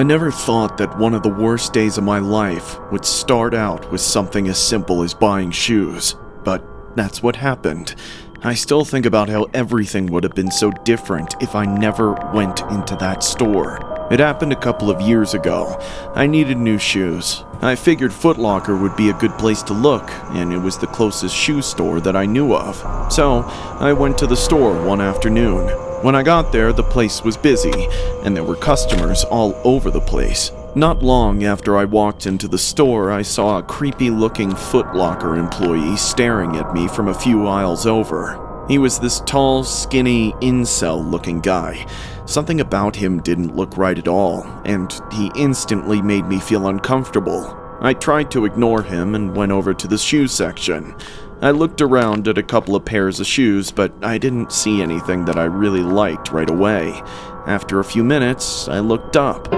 I never thought that one of the worst days of my life would start out with something as simple as buying shoes, but that's what happened. I still think about how everything would have been so different if I never went into that store. It happened a couple of years ago. I needed new shoes. I figured Foot Locker would be a good place to look, and it was the closest shoe store that I knew of. So I went to the store one afternoon. When I got there, the place was busy, and there were customers all over the place. Not long after I walked into the store, I saw a creepy-looking Foot Locker employee staring at me from a few aisles over. He was this tall, skinny, incel-looking guy. Something about him didn't look right at all, and he instantly made me feel uncomfortable. I tried to ignore him and went over to the shoe section. I looked around at a couple of pairs of shoes, but I didn't see anything that I really liked right away. After a few minutes, I looked up.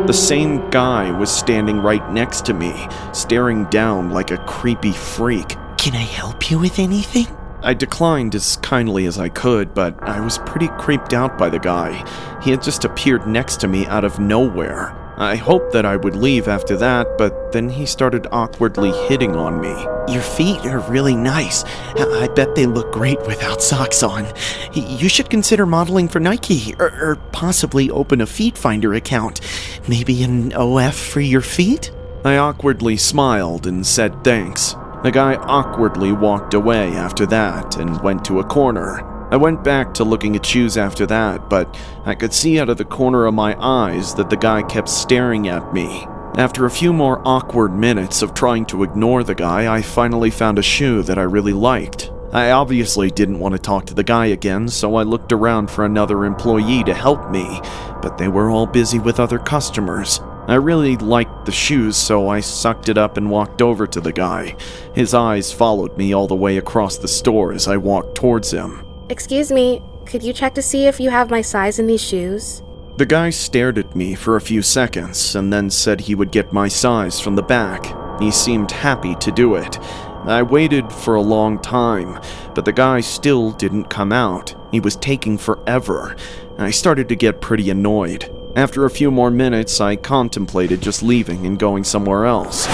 The same guy was standing right next to me, staring down like a creepy freak. "Can I help you with anything?" I declined as kindly as I could, but I was pretty creeped out by the guy. He had just appeared next to me out of nowhere. I hoped that I would leave after that, but then he started awkwardly hitting on me. "Your feet are really nice. I bet they look great without socks on. You should consider modeling for Nike, or possibly open a feet finder account. Maybe an OF for your feet?" I awkwardly smiled and said thanks. The guy awkwardly walked away after that and went to a corner. I went back to looking at shoes after that, but I could see out of the corner of my eyes that the guy kept staring at me. After a few more awkward minutes of trying to ignore the guy, I finally found a shoe that I really liked. I obviously didn't want to talk to the guy again, so I looked around for another employee to help me, but they were all busy with other customers. I really liked the shoes, so I sucked it up and walked over to the guy. His eyes followed me all the way across the store as I walked towards him. "Excuse me, could you check to see if you have my size in these shoes?" The guy stared at me for a few seconds and then said he would get my size from the back. He seemed happy to do it. I waited for a long time, but the guy still didn't come out. He was taking forever. I started to get pretty annoyed. After a few more minutes, I contemplated just leaving and going somewhere else.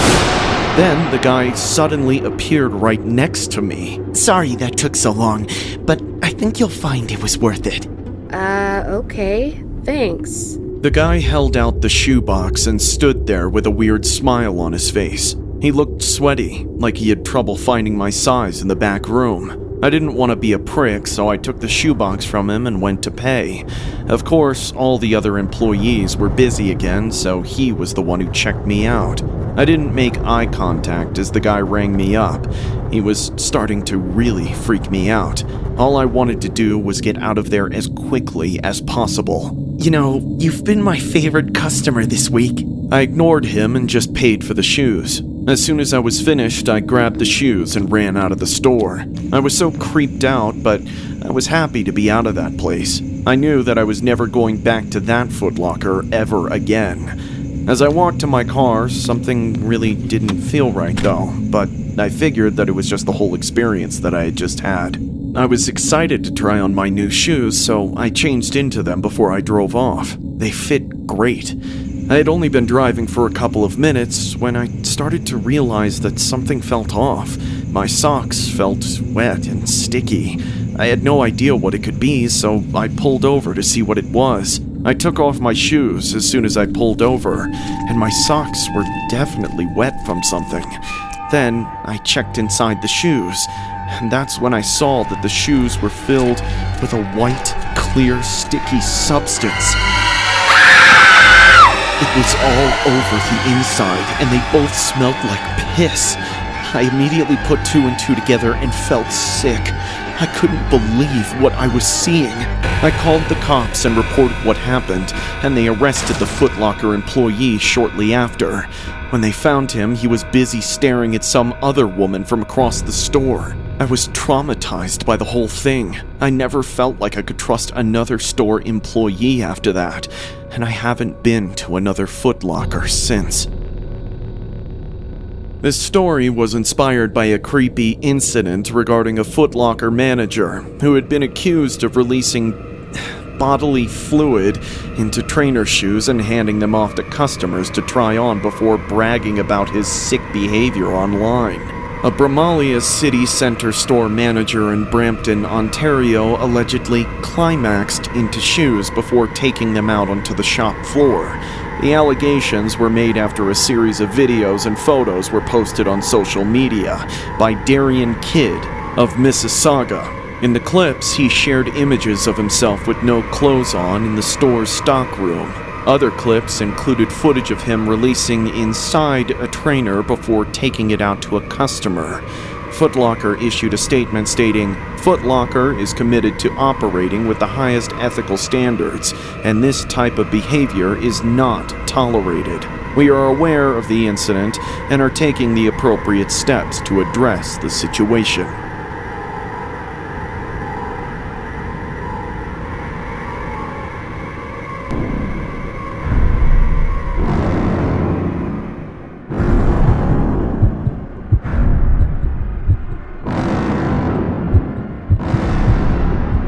Then the guy suddenly appeared right next to me. "Sorry that took so long, but I think you'll find it was worth it." Okay, thanks." The guy held out the shoebox and stood there with a weird smile on his face. He looked sweaty, like he had trouble finding my size in the back room. I didn't want to be a prick, so I took the shoebox from him and went to pay. Of course, all the other employees were busy again, so he was the one who checked me out. I didn't make eye contact as the guy rang me up. He was starting to really freak me out. All I wanted to do was get out of there as quickly as possible. "You know, you've been my favorite customer this week." I ignored him and just paid for the shoes. As soon as I was finished, I grabbed the shoes and ran out of the store. I was so creeped out, but I was happy to be out of that place. I knew that I was never going back to that Foot Locker ever again. As I walked to my car, something really didn't feel right though, but I figured that it was just the whole experience that I had just had. I was excited to try on my new shoes, so I changed into them before I drove off. They fit great. I had only been driving for a couple of minutes when I started to realize that something felt off. My socks felt wet and sticky. I had no idea what it could be, so I pulled over to see what it was. I took off my shoes as soon as I pulled over, and my socks were definitely wet from something. Then I checked inside the shoes, and that's when I saw that the shoes were filled with a white, clear, sticky substance. It was all over the inside, and they both smelled like piss. I immediately put two and two together and felt sick. I couldn't believe what I was seeing. I called the cops and reported what happened, and they arrested the Foot Locker employee shortly after. When they found him, he was busy staring at some other woman from across the store. I was traumatized by the whole thing. I never felt like I could trust another store employee after that, and I haven't been to another Foot Locker since. This story was inspired by a creepy incident regarding a Foot Locker manager who had been accused of releasing bodily fluid into trainer shoes and handing them off to customers to try on before bragging about his sick behavior online. A Bromalia city center store manager in Brampton, Ontario allegedly climaxed into shoes before taking them out onto the shop floor. The allegations were made after a series of videos and photos were posted on social media by Darian Kidd of Mississauga. In the clips, he shared images of himself with no clothes on in the store's stockroom. Other clips included footage of him releasing inside a trainer before taking it out to a customer. FOOTLOCKER issued a statement stating, "FOOTLOCKER is committed to operating with the highest ethical standards, and this type of behavior is not tolerated. We are aware of the incident and are taking the appropriate steps to address the situation."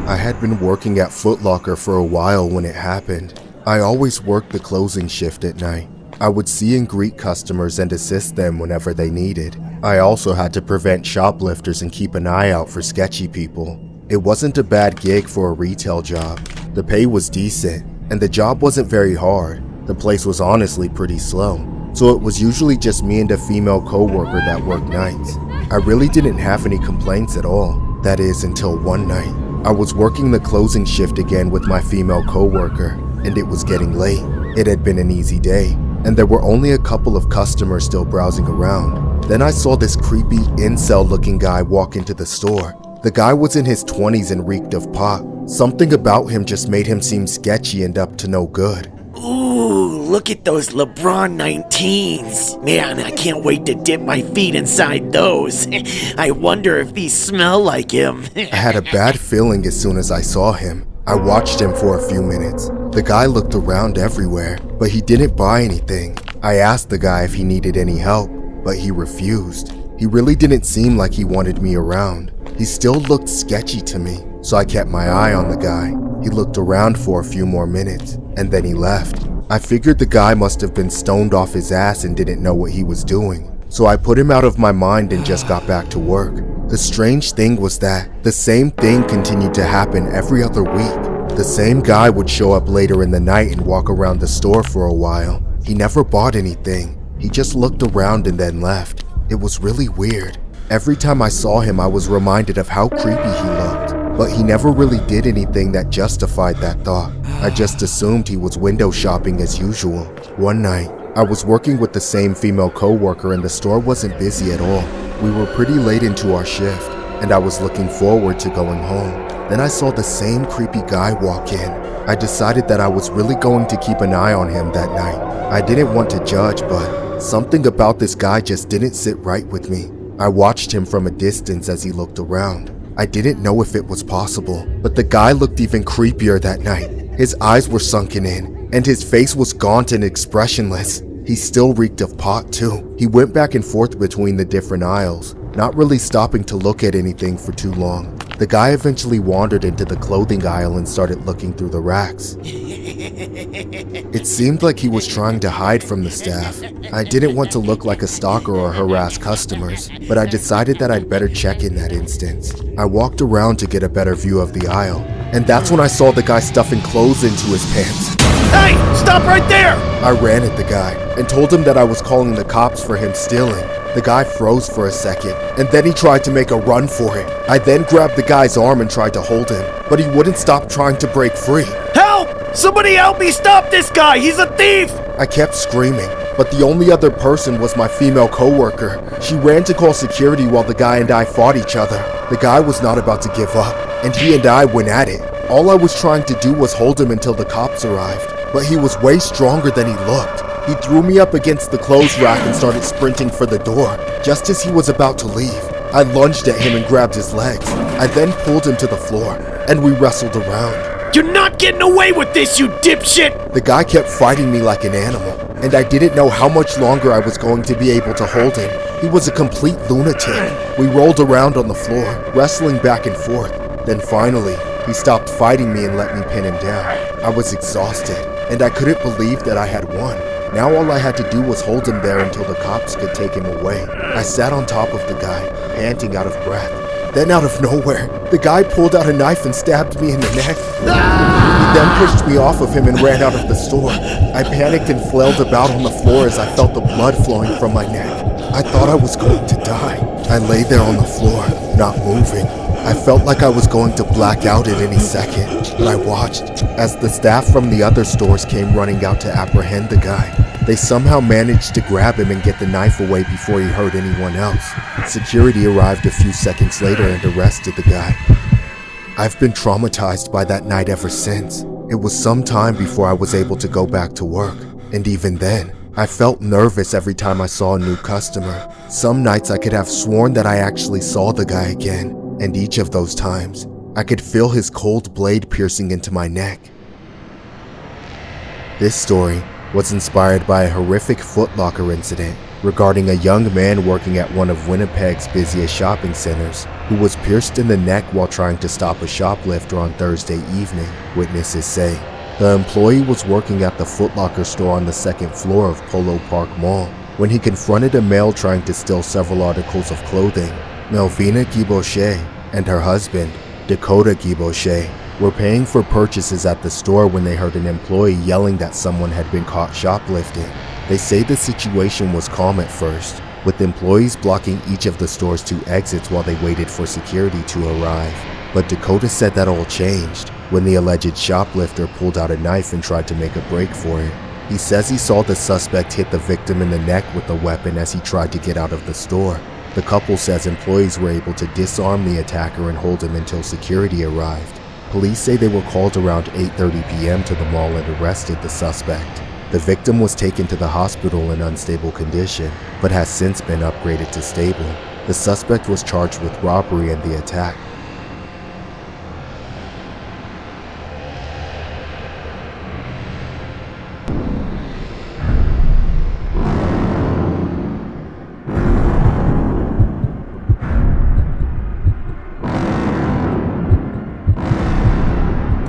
I had been working at FOOTLOCKER for a while when it happened. I always worked the closing shift at night. I would see and greet customers and assist them whenever they needed. I also had to prevent shoplifters and keep an eye out for sketchy people. It wasn't a bad gig for a retail job. The pay was decent, and the job wasn't very hard. The place was honestly pretty slow, so it was usually just me and a female co-worker that worked nights. I really didn't have any complaints at all. That is, until one night. I was working the closing shift again with my female co-worker, and it was getting late. It had been an easy day, and there were only a couple of customers still browsing around. Then I saw this creepy incel-looking guy walk into the store. The guy was in his 20s and reeked of pot. Something about him just made him seem sketchy and up to no good. Ooh, look at those LeBron 19s. Man, I can't wait to dip my feet inside those. I wonder if these smell like him. I had a bad feeling as soon as I saw him. I watched him for a few minutes. The guy looked around everywhere, but he didn't buy anything. I asked the guy if he needed any help, but he refused. He really didn't seem like he wanted me around. He still looked sketchy to me, so I kept my eye on the guy. He looked around for a few more minutes, and then he left. I figured the guy must have been stoned off his ass and didn't know what he was doing, so I put him out of my mind and just got back to work. The strange thing was that the same thing continued to happen every other week. The same guy would show up later in the night and walk around the store for a while. He never bought anything. He just looked around and then left. It was really weird. Every time I saw him, I was reminded of how creepy he looked. But he never really did anything that justified that thought. I just assumed he was window shopping as usual. One night, I was working with the same female co-worker and the store wasn't busy at all. We were pretty late into our shift, and I was looking forward to going home. Then I saw the same creepy guy walk in. I decided that I was really going to keep an eye on him that night. I didn't want to judge, but something about this guy just didn't sit right with me. I watched him from a distance as he looked around. I didn't know if it was possible, but the guy looked even creepier that night. His eyes were sunken in, and his face was gaunt and expressionless. He still reeked of pot too. He went back and forth between the different aisles, not really stopping to look at anything for too long. The guy eventually wandered into the clothing aisle and started looking through the racks. It seemed like he was trying to hide from the staff. I didn't want to look like a stalker or harass customers, but I decided that I'd better check in that instance. I walked around to get a better view of the aisle, and that's when I saw the guy stuffing clothes into his pants. Hey, stop right there! I ran at the guy and told him that I was calling the cops for him stealing. The guy froze for a second, and then he tried to make a run for it. I then grabbed the guy's arm and tried to hold him, but he wouldn't stop trying to break free. Help! Somebody help me stop this guy! He's a thief! I kept screaming, but the only other person was my female co-worker. She ran to call security while the guy and I fought each other. The guy was not about to give up, and he and I went at it. All I was trying to do was hold him until the cops arrived, but he was way stronger than he looked. He threw me up against the clothes rack and started sprinting for the door. Just as he was about to leave, I lunged at him and grabbed his legs. I then pulled him to the floor, and we wrestled around. You're not getting away with this, you dipshit! The guy kept fighting me like an animal, and I didn't know how much longer I was going to be able to hold him. He was a complete lunatic. We rolled around on the floor, wrestling back and forth. Then finally, He stopped fighting me and let me pin him down. I was exhausted, and I couldn't believe that I had won. Now all I had to do was hold him there until the cops could take him away. I sat on top of the guy, panting out of breath. Then out of nowhere, the guy pulled out a knife and stabbed me in the neck. He then pushed me off of him and ran out of the store. I panicked and flailed about on the floor as I felt the blood flowing from my neck. I thought I was going to die. I lay there on the floor, not moving. I felt like I was going to black out at any second, but I watched as the staff from the other stores came running out to apprehend the guy. They somehow managed to grab him and get the knife away before he hurt anyone else. Security arrived a few seconds later and arrested the guy. I've been traumatized by that night ever since. It was some time before I was able to go back to work, and even then, I felt nervous every time I saw a new customer. Some nights I could have sworn that I actually saw the guy again, and each of those times, I could feel his cold blade piercing into my neck. This story was inspired by a horrific FOOTLOCKER incident regarding a young man working at one of Winnipeg's busiest shopping centers who was pierced in the neck while trying to stop a shoplifter on Thursday evening, witnesses say. The employee was working at the FOOTLOCKER store on the second floor of Polo Park Mall when he confronted a male trying to steal several articles of clothing. Melvina Guibauche and her husband, Dakota Guibauche, were paying for purchases at the store when they heard an employee yelling that someone had been caught shoplifting. They say the situation was calm at first, with employees blocking each of the store's 2 exits while they waited for security to arrive. But Dakota said that all changed when the alleged shoplifter pulled out a knife and tried to make a break for it. He says he saw the suspect hit the victim in the neck with the weapon as he tried to get out of the store. The couple says employees were able to disarm the attacker and hold him until security arrived. Police say they were called around 8:30 p.m. to the mall and arrested the suspect. The victim was taken to the hospital in unstable condition, but has since been upgraded to stable. The suspect was charged with robbery and the attack.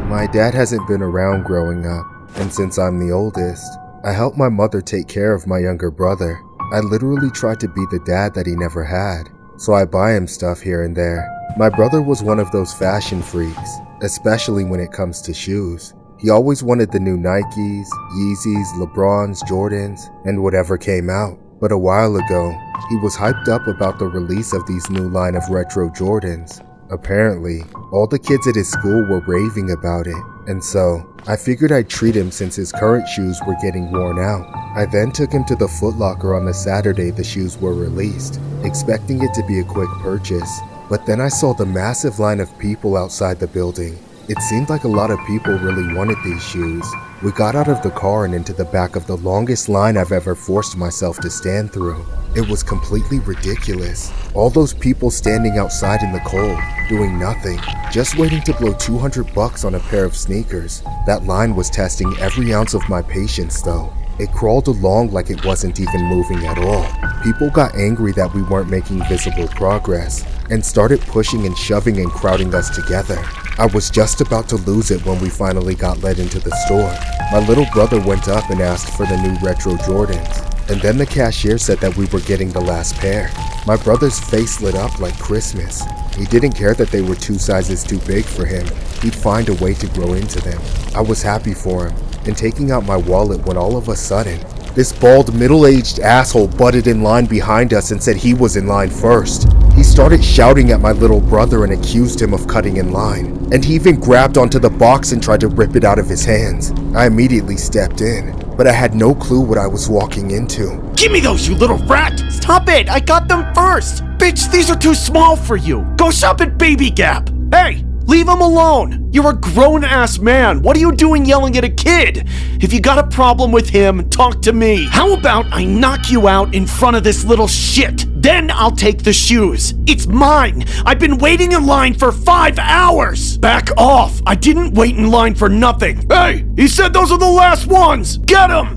My dad hasn't been around growing up, and since I'm the oldest, I help my mother take care of my younger brother. I literally try to be the dad that he never had, so I buy him stuff here and there. My brother was one of those fashion freaks, especially when it comes to shoes. He always wanted the new Nikes, Yeezys, LeBrons, Jordans, and whatever came out. But a while ago, he was hyped up about the release of these new line of retro Jordans. Apparently, all the kids at his school were raving about it, and so I figured I'd treat him since his current shoes were getting worn out. I then took him to the Foot Locker on the Saturday the shoes were released, expecting it to be a quick purchase. But then I saw the massive line of people outside the building. It seemed like a lot of people really wanted these shoes. We got out of the car and into the back of the longest line I've ever forced myself to stand through. It was completely ridiculous. All those people standing outside in the cold, doing nothing, just waiting to blow $200 on a pair of sneakers. That line was testing every ounce of my patience though. It crawled along like it wasn't even moving at all. People got angry that we weren't making visible progress and started pushing and shoving and crowding us together. I was just about to lose it when we finally got led into the store. My little brother went up and asked for the new retro Jordans, and then the cashier said that we were getting the last pair. My brother's face lit up like Christmas. He didn't care that they were 2 sizes too big for him. He'd find a way to grow into them. I was happy for him, and taking out my wallet when all of a sudden, this bald, middle-aged asshole butted in line behind us and said he was in line first. He started shouting at my little brother and accused him of cutting in line, and he even grabbed onto the box and tried to rip it out of his hands. I immediately stepped in, but I had no clue what I was walking into. Give me those, you little rat! Stop it! I got them first! Bitch, these are too small for you! Go shop at Baby Gap! Hey! Leave him alone! You're a grown-ass man! What are you doing yelling at a kid? If you got a problem with him, talk to me! How about I knock you out in front of this little shit? Then I'll take the shoes. It's mine! I've been waiting in line for 5 hours! Back off! I didn't wait in line for nothing! Hey! He said those are the last ones! Get him!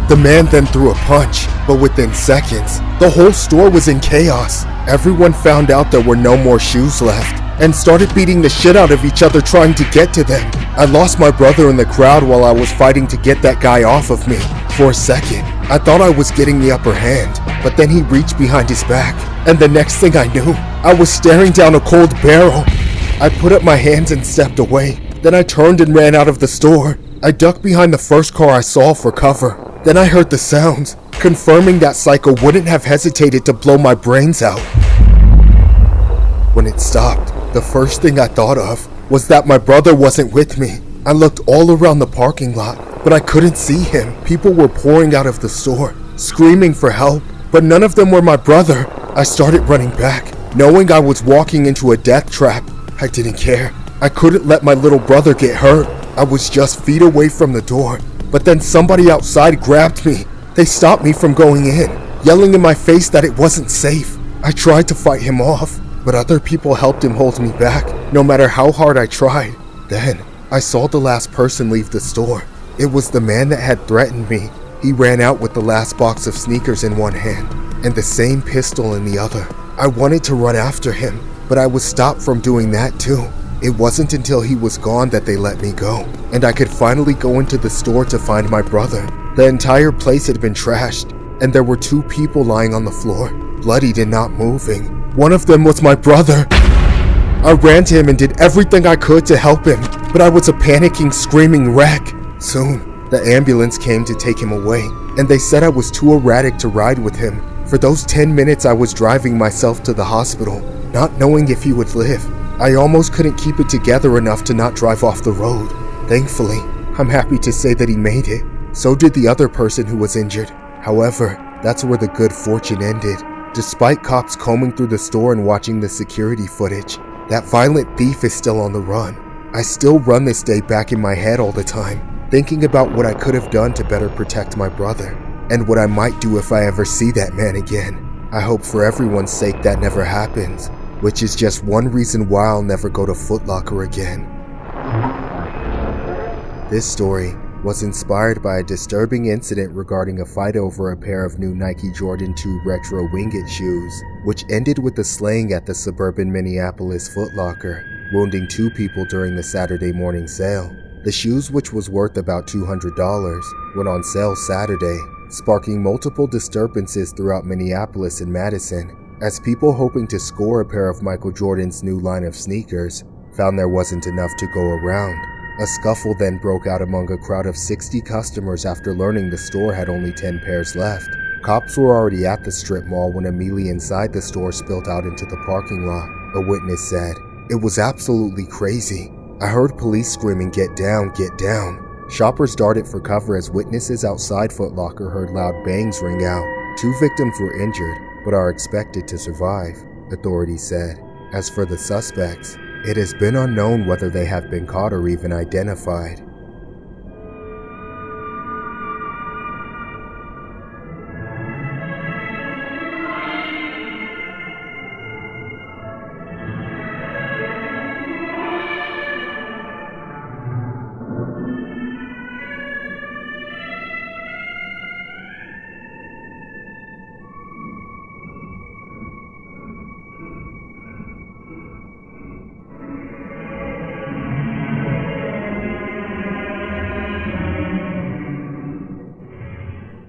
The man then threw a punch, but within seconds, the whole store was in chaos. Everyone found out there were no more shoes left and started beating the shit out of each other trying to get to them. I lost my brother in the crowd while I was fighting to get that guy off of me. For a second, I thought I was getting the upper hand, but then he reached behind his back, and the next thing I knew, I was staring down a cold barrel. I put up my hands and stepped away. Then I turned and ran out of the store. I ducked behind the first car I saw for cover. Then I heard the sounds, confirming that psycho wouldn't have hesitated to blow my brains out. When it stopped, the first thing I thought of was that my brother wasn't with me. I looked all around the parking lot, but I couldn't see him. People were pouring out of the store, screaming for help, but none of them were my brother. I started running back, knowing I was walking into a death trap. I didn't care. I couldn't let my little brother get hurt. I was just feet away from the door, but then somebody outside grabbed me. They stopped me from going in, yelling in my face that it wasn't safe. I tried to fight him off, but other people helped him hold me back, no matter how hard I tried. Then, I saw the last person leave the store. It was the man that had threatened me. He ran out with the last box of sneakers in one hand, and the same pistol in the other. I wanted to run after him, but I was stopped from doing that too. It wasn't until he was gone that they let me go, and I could finally go into the store to find my brother. The entire place had been trashed, and there were 2 people lying on the floor, bloodied and not moving. One of them was my brother. I ran to him and did everything I could to help him, but I was a panicking, screaming wreck. Soon, the ambulance came to take him away, and they said I was too erratic to ride with him. For those 10 minutes I was driving myself to the hospital, not knowing if he would live. I almost couldn't keep it together enough to not drive off the road. Thankfully, I'm happy to say that he made it. So did the other person who was injured. However, that's where the good fortune ended. Despite cops combing through the store and watching the security footage, that violent thief is still on the run. I still run this day back in my head all the time, thinking about what I could have done to better protect my brother, and what I might do if I ever see that man again. I hope for everyone's sake that never happens, which is just one reason why I'll never go to FOOTLOCKER again. This story was inspired by a disturbing incident regarding a fight over a pair of new Nike Jordan 2 Retro Winged shoes, which ended with a slaying at the suburban Minneapolis FOOTLOCKER, wounding 2 people during the Saturday morning sale. The shoes, which was worth about $200, went on sale Saturday, sparking multiple disturbances throughout Minneapolis and Madison, as people hoping to score a pair of Michael Jordan's new line of sneakers found there wasn't enough to go around. A scuffle then broke out among a crowd of 60 customers after learning the store had only 10 pairs left. Cops were already at the strip mall when a melee inside the store spilled out into the parking lot. A witness said, "It was absolutely crazy. I heard police screaming, 'Get down, get down.'" Shoppers darted for cover as witnesses outside FOOTLOCKER heard loud bangs ring out. 2 victims were injured, but are expected to survive, authorities said. As for the suspects, it has been unknown whether they have been caught or even identified.